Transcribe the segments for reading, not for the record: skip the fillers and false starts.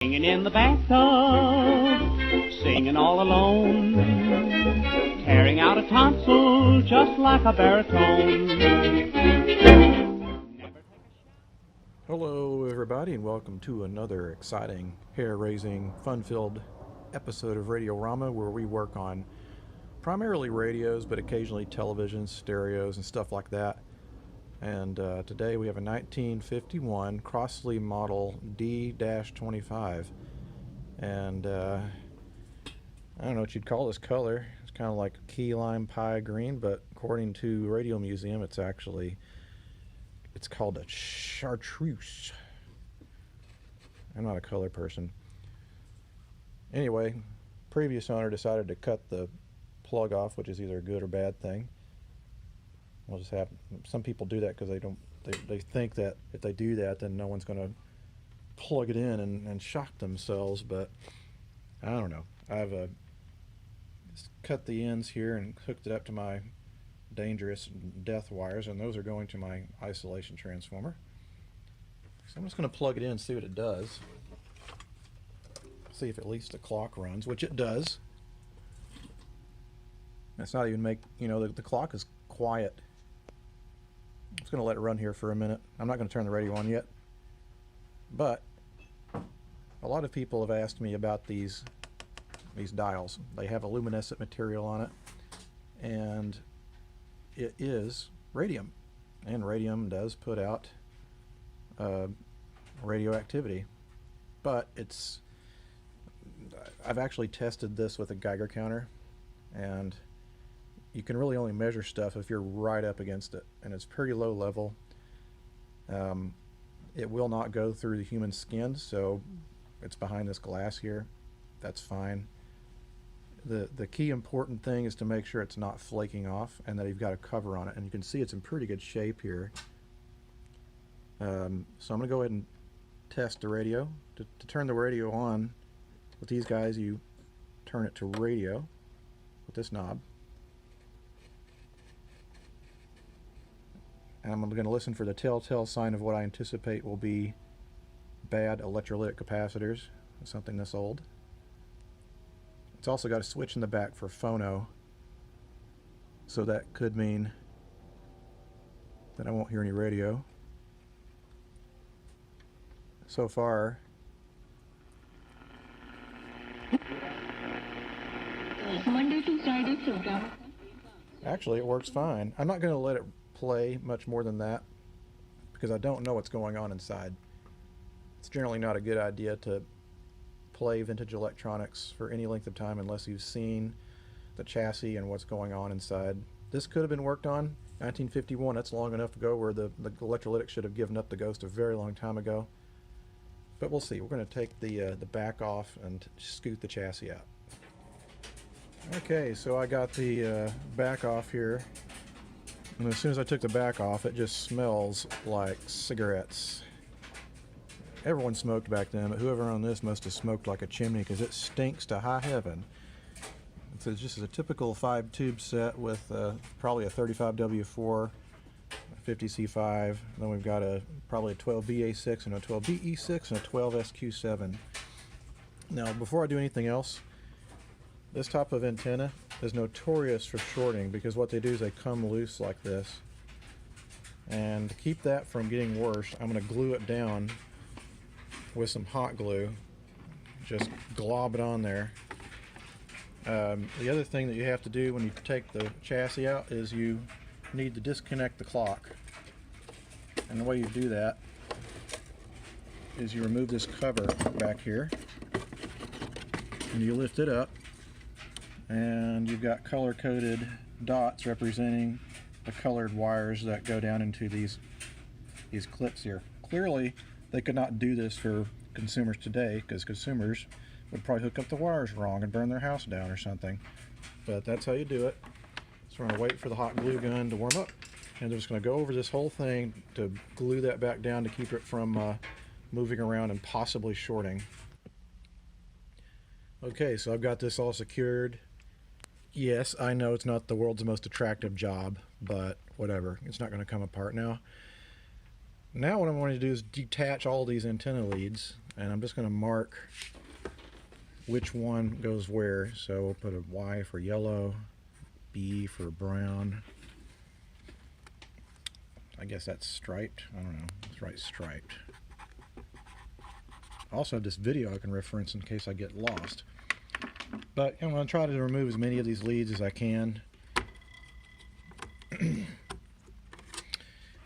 Singing in the bathtub, singing all alone, tearing out a tonsil just like a baritone. Hello everybody and welcome to another exciting, hair-raising, fun-filled episode of Radiorama, where we work on primarily radios but occasionally televisions, stereos and stuff like that. And today we have a 1951 Crosley model D-25, and I don't know what you'd call this color. It's kind of like key lime pie green, but according to Radio Museum it's called a chartreuse. I'm not a color person. Anyway, previous owner decided to cut the plug off, which is either a good or bad thing. We'll just have some people do that because they think that if they do that, then no one's going to plug it in and shock themselves. But I don't know. I've cut the ends here and hooked it up to my dangerous death wires, and those are going to my isolation transformer. So I'm just going to plug it in and see what it does. See if at least the clock runs, which it does. It's not even the clock is quiet. I'm just going to let it run here for a minute. I'm not going to turn the radio on yet. But a lot of people have asked me about these dials. They have a luminescent material on it, and it is radium. And radium does put out radioactivity. But I've actually tested this with a Geiger counter, and you can really only measure stuff if you're right up against it, and it's pretty low level. It will not go through the human skin, so it's behind this glass here. That's fine. The key important thing is to make sure it's not flaking off and that you've got a cover on it, and you can see it's in pretty good shape here. So I'm going to go ahead and test the radio. To turn the radio on with these guys, you turn it to radio with this knob. And I'm going to listen for the telltale sign of what I anticipate will be bad electrolytic capacitors, something this old. It's also got a switch in the back for phono, so that could mean that I won't hear any radio. So far, Monday to Friday program. Actually, it works fine. I'm not going to let it play much more than that because I don't know what's going on inside. It's generally not a good idea to play vintage electronics for any length of time unless you've seen the chassis and what's going on inside. This could have been worked on 1951. That's long enough ago where the Electrolytics should have given up the ghost a very long time ago. But we'll see. We're going to take the back off and scoot the chassis out. Okay, so I got the back off here, and as soon as I took the back off, it just smells like cigarettes. Everyone smoked back then, but whoever on this must have smoked like a chimney because it stinks to high heaven. It's just a typical 5-tube set with probably a 35W4, a 50C5. Then we've got probably a 12BA6 and a 12BE6 and a 12SQ7. Now, before I do anything else, this type of antenna is notorious for shorting because what they do is they come loose like this. And to keep that from getting worse, I'm going to glue it down with some hot glue. Just glob it on there. The other thing that you have to do when you take the chassis out is you need to disconnect the clock. And the way you do that is you remove this cover back here and you lift it up, and you've got color-coded dots representing the colored wires that go down into these clips here. Clearly, they could not do this for consumers today because consumers would probably hook up the wires wrong and burn their house down or something. But that's how you do it. So we're going to wait for the hot glue gun to warm up, and they're just going to go over this whole thing to glue that back down to keep it from moving around and possibly shorting. Okay, so I've got this all secured. Yes, I know it's not the world's most attractive job, but whatever. It's not going to come apart now. Now what I'm going to do is detach all these antenna leads. and I'm just going to mark which one goes where. So we'll put a Y for yellow, B for brown. I guess that's striped. I don't know. Let's write striped. I also have this video I can reference in case I get lost. But I'm going to try to remove as many of these leads as I can.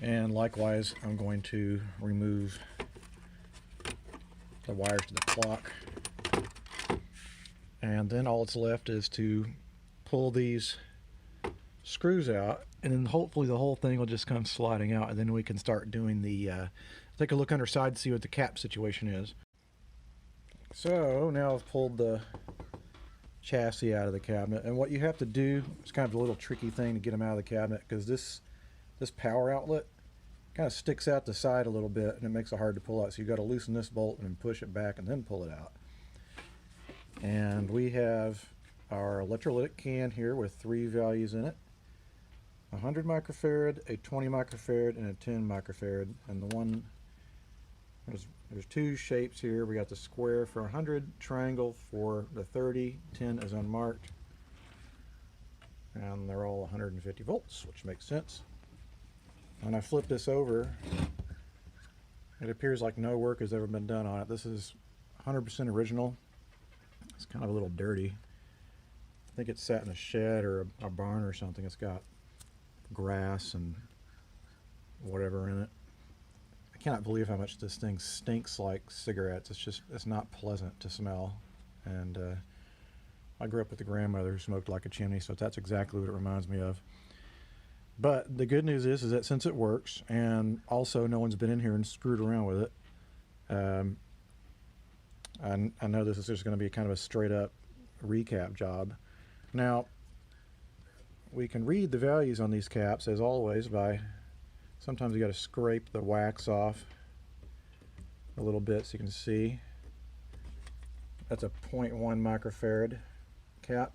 And likewise, I'm going to remove the wires to the clock. And then all that's left is to pull these screws out, and then hopefully the whole thing will just come sliding out, and then we can start doing the take a look underside to see what the cap situation is. So now I've pulled the chassis out of the cabinet, and what you have to do, it's kind of a little tricky thing to get them out of the cabinet, because this power outlet kind of sticks out the side a little bit, and it makes it hard to pull out. So you've got to loosen this bolt and push it back and then pull it out. And we have our electrolytic can here with 3 values in it: 100 microfarad, a 20 microfarad, and a 10 microfarad. And the one, there's 2 shapes here. We got the square for 100, triangle for the 30, 10 is unmarked, and they're all 150 volts, which makes sense. When I flip this over, it appears like no work has ever been done on it. This is 100% original. It's kind of a little dirty. I think it's sat in a shed or a barn or something. It's got grass and whatever in it. I cannot believe how much this thing stinks like cigarettes. It's not pleasant to smell. And I grew up with a grandmother who smoked like a chimney, so that's exactly what it reminds me of. But the good news is that since it works, and also no one's been in here and screwed around with it, I know this is just going to be kind of a straight up recap job. Now, we can read the values on these caps as always by, sometimes you got to scrape the wax off a little bit so you can see. That's a 0.1 microfarad cap.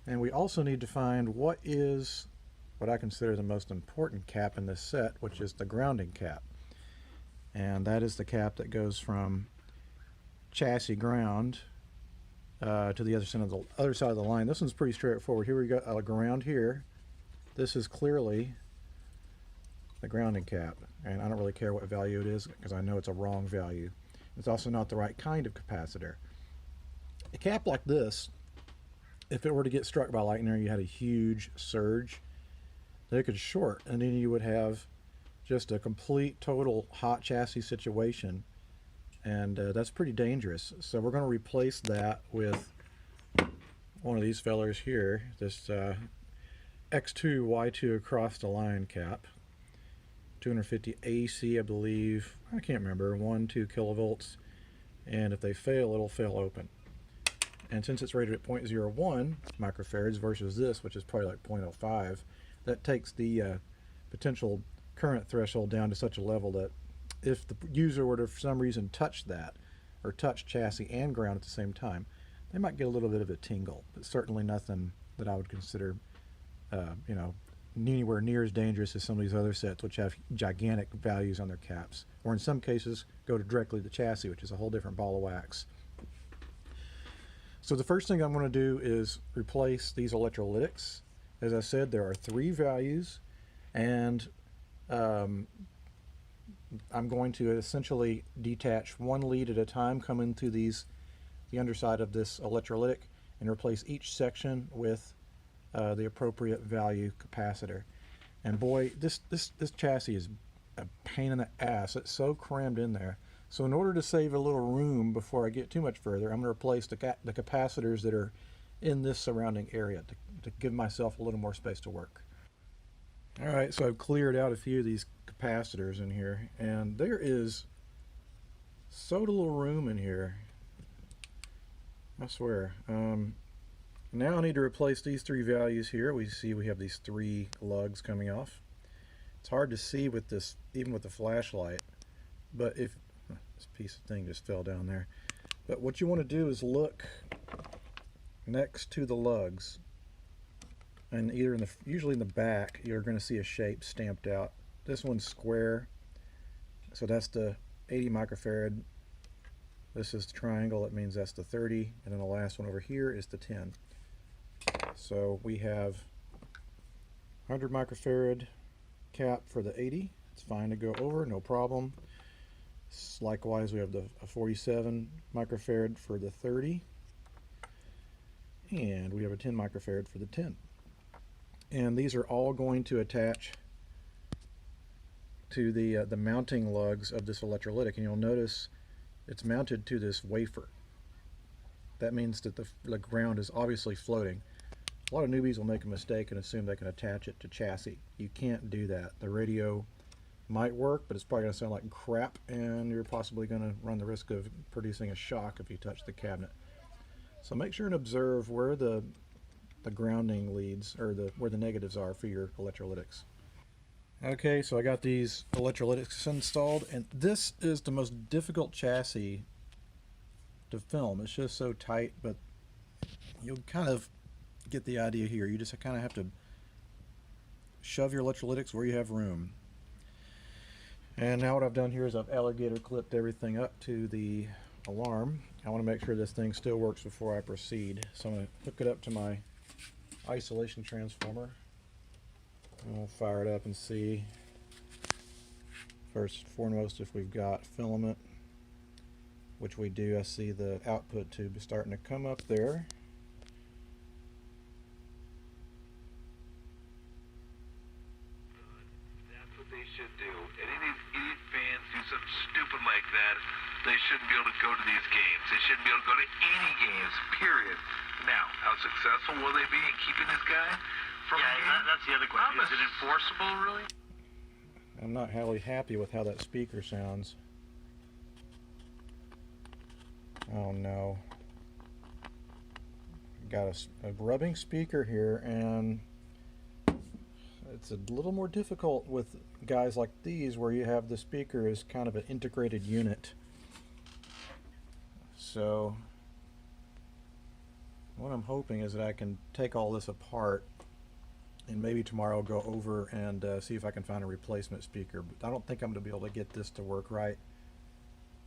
And we also need to find what I consider the most important cap in this set, which is the grounding cap. And that is the cap that goes from chassis ground to the other side of the line. This one's pretty straightforward. Here we got a ground here. This is clearly the grounding cap, and I don't really care what value it is because I know it's a wrong value. It's also not the right kind of capacitor. A cap like this, if it were to get struck by lightning or you had a huge surge, they could short, and then you would have just a complete total hot chassis situation, and that's pretty dangerous. So we're going to replace that with one of these fellers here, this X2 Y2 across the line cap, 250 AC, I believe. I can't remember, 1-2 kilovolts, and if they fail, it'll fail open. And since it's rated at 0.01 microfarads versus this, which is probably like 0.05, that takes the potential current threshold down to such a level that if the user were to for some reason touch that, or touch chassis and ground at the same time, they might get a little bit of a tingle, but certainly nothing that I would consider anywhere near as dangerous as some of these other sets, which have gigantic values on their caps, or in some cases go directly to the chassis, which is a whole different ball of wax. So the first thing I'm going to do is replace these electrolytics. As I said, there are 3 values, and I'm going to essentially detach 1 lead at a time, come into the underside of this electrolytic, and replace each section with the appropriate value capacitor. And boy, this chassis is a pain in the ass. It's so crammed in there. So in order to save a little room before I get too much further, I'm going to replace the capacitors that are in this surrounding area to give myself a little more space to work. Alright, so I've cleared out a few of these capacitors in here, and there is so little room in here, I swear. Now I need to replace these 3 values here. We see we have these 3 lugs coming off. It's hard to see with this, even with the flashlight, but if this piece of thing just fell down there. But what you want to do is look next to the lugs, and either usually in the back, you're going to see a shape stamped out. This one's square, so that's the 80 microfarad This is the triangle, that means that's the 30, and then the last one over here is the 10. So we have 100 microfarad cap for the 80. It's fine to go over, no problem. Likewise, we have the 47 microfarad for the 30, and we have a 10 microfarad for the 10. And these are all going to attach to the mounting lugs of this electrolytic, and you'll notice it's mounted to this wafer. That means that the ground is obviously floating. A lot of newbies will make a mistake and assume they can attach it to chassis. You can't do that. The radio might work, but it's probably going to sound like crap, and you're possibly going to run the risk of producing a shock if you touch the cabinet. So make sure and observe where the grounding leads, or where the negatives are for your electrolytics. Okay, so I got these electrolytics installed, and this is the most difficult chassis to film. It's just so tight, but you'll kind of get the idea here. You just kind of have to shove your electrolytics where you have room. And now what I've done here is I've alligator clipped everything up to the alarm. I want to make sure this thing still works before I proceed. So I'm going to hook it up to my isolation transformer. We'll fire it up and see, first and foremost, if we've got filament, which we do. I see the output tube is starting to come up there. That's what they should do. Any of these idiot fans do something stupid like that, they shouldn't be able to go to these games. They shouldn't be able to go to any games, period. Now, how successful will they be in keeping this guy? That's the other question. Is it enforceable, really? I'm not really happy with how that speaker sounds. Oh no. Got a rubbing speaker here, and it's a little more difficult with guys like these where you have the speaker as kind of an integrated unit. So what I'm hoping is that I can take all this apart, and maybe tomorrow I'll go over and see if I can find a replacement speaker. But I don't think I'm going to be able to get this to work right.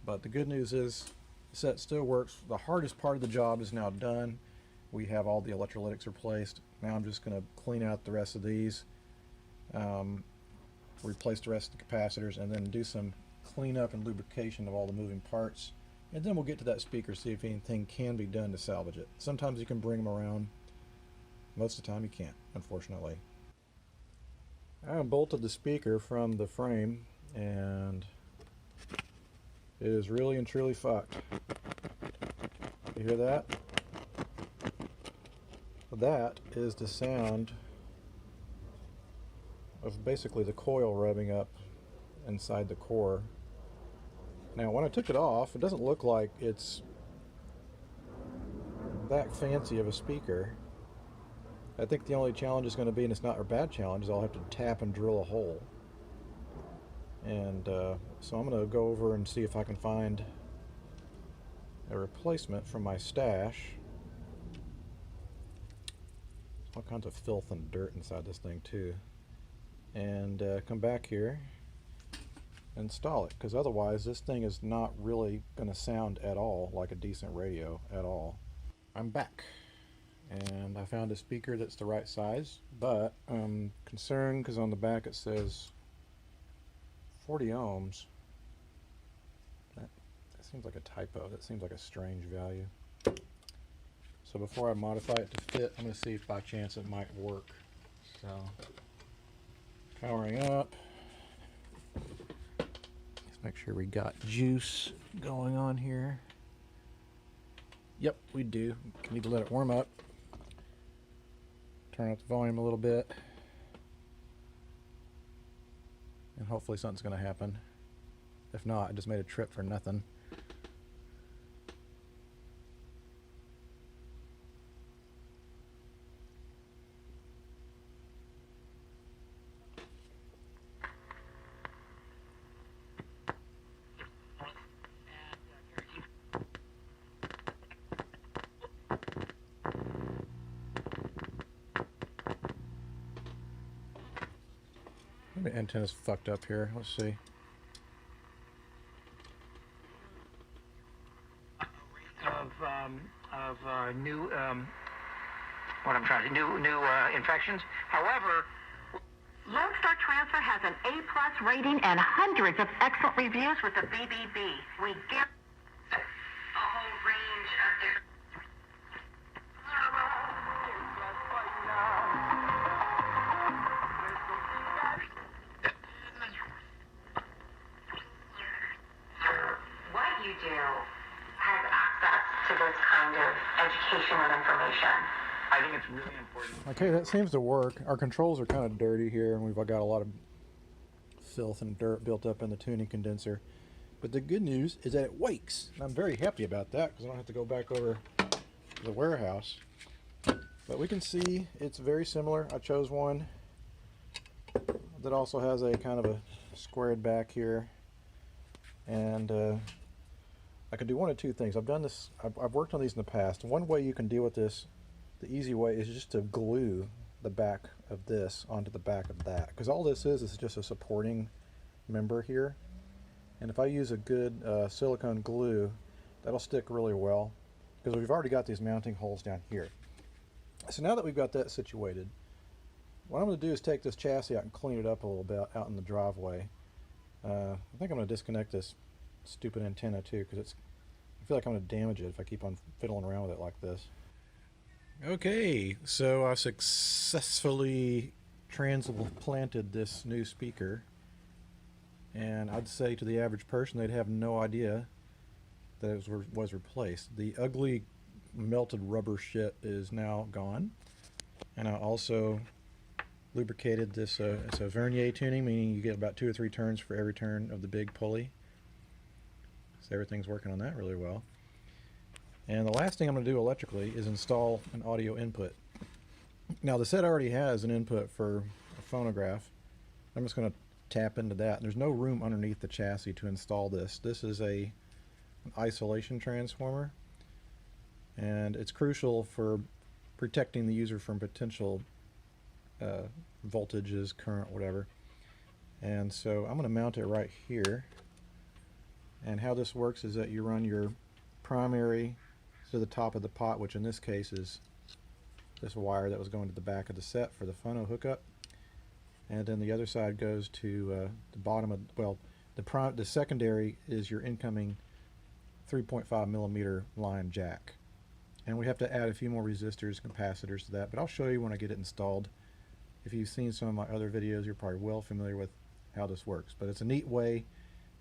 But the good news is the set still works. The hardest part of the job is now done. We have all the electrolytics replaced. Now I'm just going to clean out the rest of these, replace the rest of the capacitors, and then do some cleanup and lubrication of all the moving parts. And then we'll get to that speaker, see if anything can be done to salvage it. Sometimes you can bring them around. Most of the time you can't, unfortunately. I bolted the speaker from the frame, and it is really and truly fucked. You hear that? That is the sound of basically the coil rubbing up inside the core. Now when I took it off, it doesn't look like it's that fancy of a speaker. I think the only challenge is going to be, and it's not a bad challenge, is I'll have to tap and drill a hole. And so I'm going to go over and see if I can find a replacement from my stash. All kinds of filth and dirt inside this thing too. And come back here, install it, because otherwise this thing is not really going to sound at all like a decent radio at all. I'm back, and I found a speaker that's the right size, but I'm concerned because on the back it says 40 ohms. That seems like a typo. That seems like a strange value. So before I modify it to fit, I'm going to see if by chance it might work. So, powering up. Let's make sure we got juice going on here. Yep, we do. Need to let it warm up. Turn up the volume a little bit. And hopefully something's going to happen. If not, I just made a trip for nothing. The antenna's fucked up here. Let's see. new infections. However, Lone Star Transfer has an A+ rating and hundreds of excellent reviews with the BBB. We get a whole range of different. What you do has access to this kind of educational information. I think it's really important. Okay, that seems to work. Our controls are kind of dirty here, and we've got a lot of filth and dirt built up in the tuning condenser. But the good news is that it wakes. And I'm very happy about that because I don't have to go back over to the warehouse. But we can see it's very similar. I chose one that also has a kind of a squared back here. And I can do one of two things. I've done this, I've worked on these in the past. One way you can deal with this, the easy way, is just to glue the back of this onto the back of that, because all this is just a supporting member here, and if I use a good silicone glue, that'll stick really well, because we've already got these mounting holes down here. So now that we've got that situated, what I'm going to do is take this chassis out and clean it up a little bit out in the driveway. I think I'm going to disconnect this stupid antenna too, because I feel like I'm going to damage it if I keep on fiddling around with it like this. Okay, so I successfully transplanted this new speaker, and I'd say to the average person they'd have no idea that it was replaced. The ugly melted rubber shit is now gone, and I also lubricated this. It's a vernier tuning, meaning you get about 2 or 3 turns for every turn of the big pulley, so everything's working on that really well. And the last thing I'm going to do electrically is install an audio input. Now the set already has an input for a phonograph. I'm just going to tap into that. There's no room underneath the chassis to install this. This is an isolation transformer, and it's crucial for protecting the user from potential voltages, current, whatever. And so I'm going to mount it right here. And how this works is that you run your primary to the top of the pot, which in this case is this wire that was going to the back of the set for the phono hookup, and then the other side goes to the bottom of, well, the secondary is your incoming 3.5 millimeter line jack, and we have to add a few more resistors, capacitors to that, but I'll show you when I get it installed. If you've seen some of my other videos, you're probably well familiar with how this works, but it's a neat way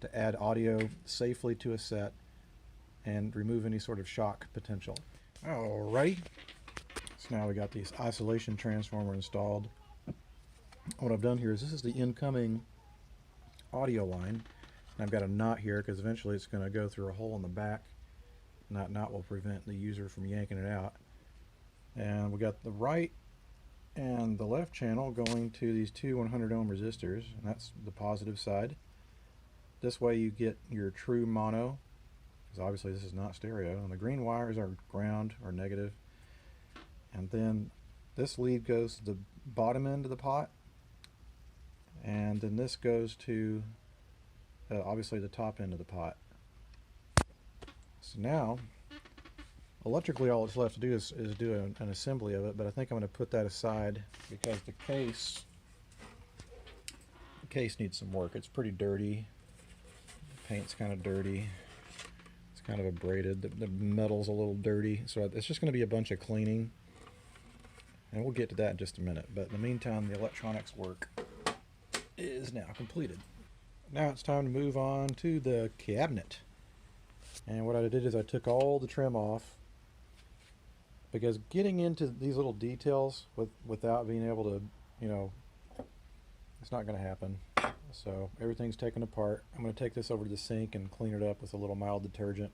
to add audio safely to a set and remove any sort of shock potential. Alrighty, so now we got this isolation transformer installed. What I've done here is this is the incoming audio line, and I've got a knot here because eventually it's going to go through a hole in the back, and that knot will prevent the user from yanking it out. And we got the right and the left channel going to these 2 100 ohm resistors, and that's the positive side. This way you get your true mono, because obviously this is not stereo, and the green wires are ground or negative. And then this lead goes to the bottom end of the pot, and then this goes to obviously the top end of the pot. So now electrically all it's left to do is do an assembly of it, but I think I'm going to put that aside because the case needs some work. It's pretty dirty, the paint's kind of dirty, kind of abraded, the metal's a little dirty, so it's just going to be a bunch of cleaning, and we'll get to that in just a minute. But in the meantime, the electronics work is now completed. Now it's time to move on to the cabinet, and what I did is I took all the trim off, because getting into these little details without being able to, you know, it's not going to happen. So everything's taken apart. I'm going to take this over to the sink and clean it up with a little mild detergent,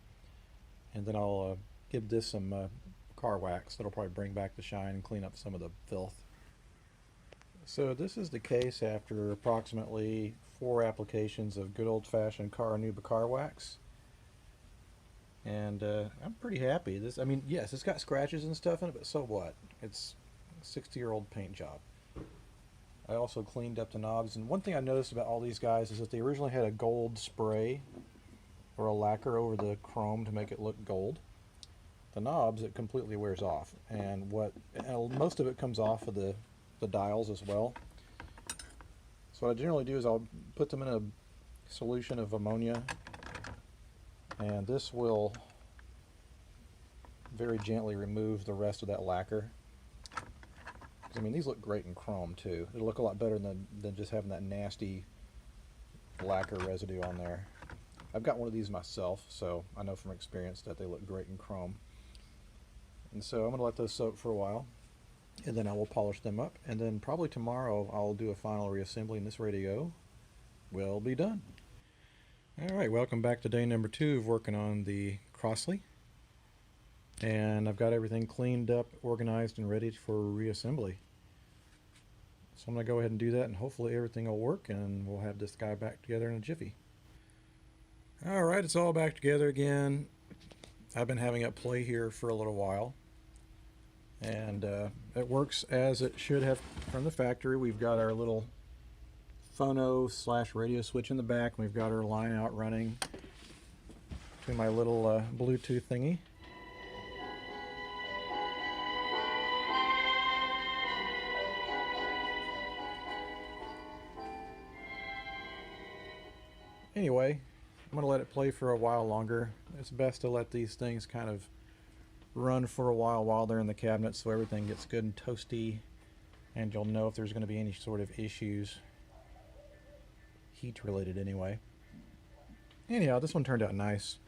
and then I'll give this some car wax. That'll probably bring back the shine and clean up some of the filth. So this is the case after approximately 4 applications of good old-fashioned Caranuba car wax, and I'm pretty happy. I mean, yes, it's got scratches and stuff in it, but so what? It's a 60-year-old paint job. I also cleaned up the knobs, and one thing I noticed about all these guys is that they originally had a gold spray or a lacquer over the chrome to make it look gold, the knobs, it completely wears off. And most of it comes off of the dials as well. So what I generally do is I'll put them in a solution of ammonia, and this will very gently remove the rest of that lacquer. I mean, these look great in chrome too. It'll look a lot better than just having that nasty lacquer residue on there. I've got one of these myself, so I know from experience that they look great in chrome. And so I'm going to let those soak for a while, and then I will polish them up, and then probably tomorrow I'll do a final reassembly, and this radio will be done. Alright, welcome back to day number 2 of working on the Crosley. And I've got everything cleaned up, organized, and ready for reassembly. So I'm going to go ahead and do that, and hopefully everything will work, and we'll have this guy back together in a jiffy. Alright, it's all back together again. I've been having it play here for a little while, and it works as it should have from the factory. We've got our little phono / radio switch in the back, and we've got our line out running to my little Bluetooth thingy. Anyway, I'm going to let it play for a while longer. It's best to let these things kind of run for a while they're in the cabinet, so everything gets good and toasty, and you'll know if there's going to be any sort of issues, heat related anyway. Anyhow, this one turned out nice.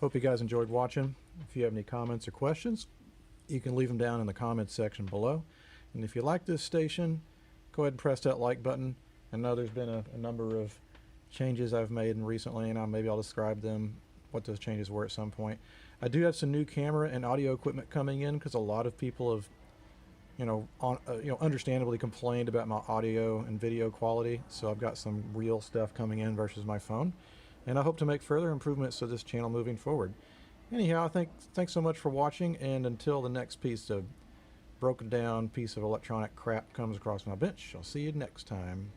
Hope you guys enjoyed watching. If you have any comments or questions, you can leave them down in the comments section below. And if you like this station, go ahead and press that like button. I know there's been a number of changes I've made recently, and maybe I'll describe them, what those changes were at some point. I do have some new camera and audio equipment coming in because a lot of people have, understandably complained about my audio and video quality. So I've got some real stuff coming in versus my phone, and I hope to make further improvements to this channel moving forward. Anyhow, thanks so much for watching, and until the next piece of broken down piece of electronic crap comes across my bench, I'll see you next time.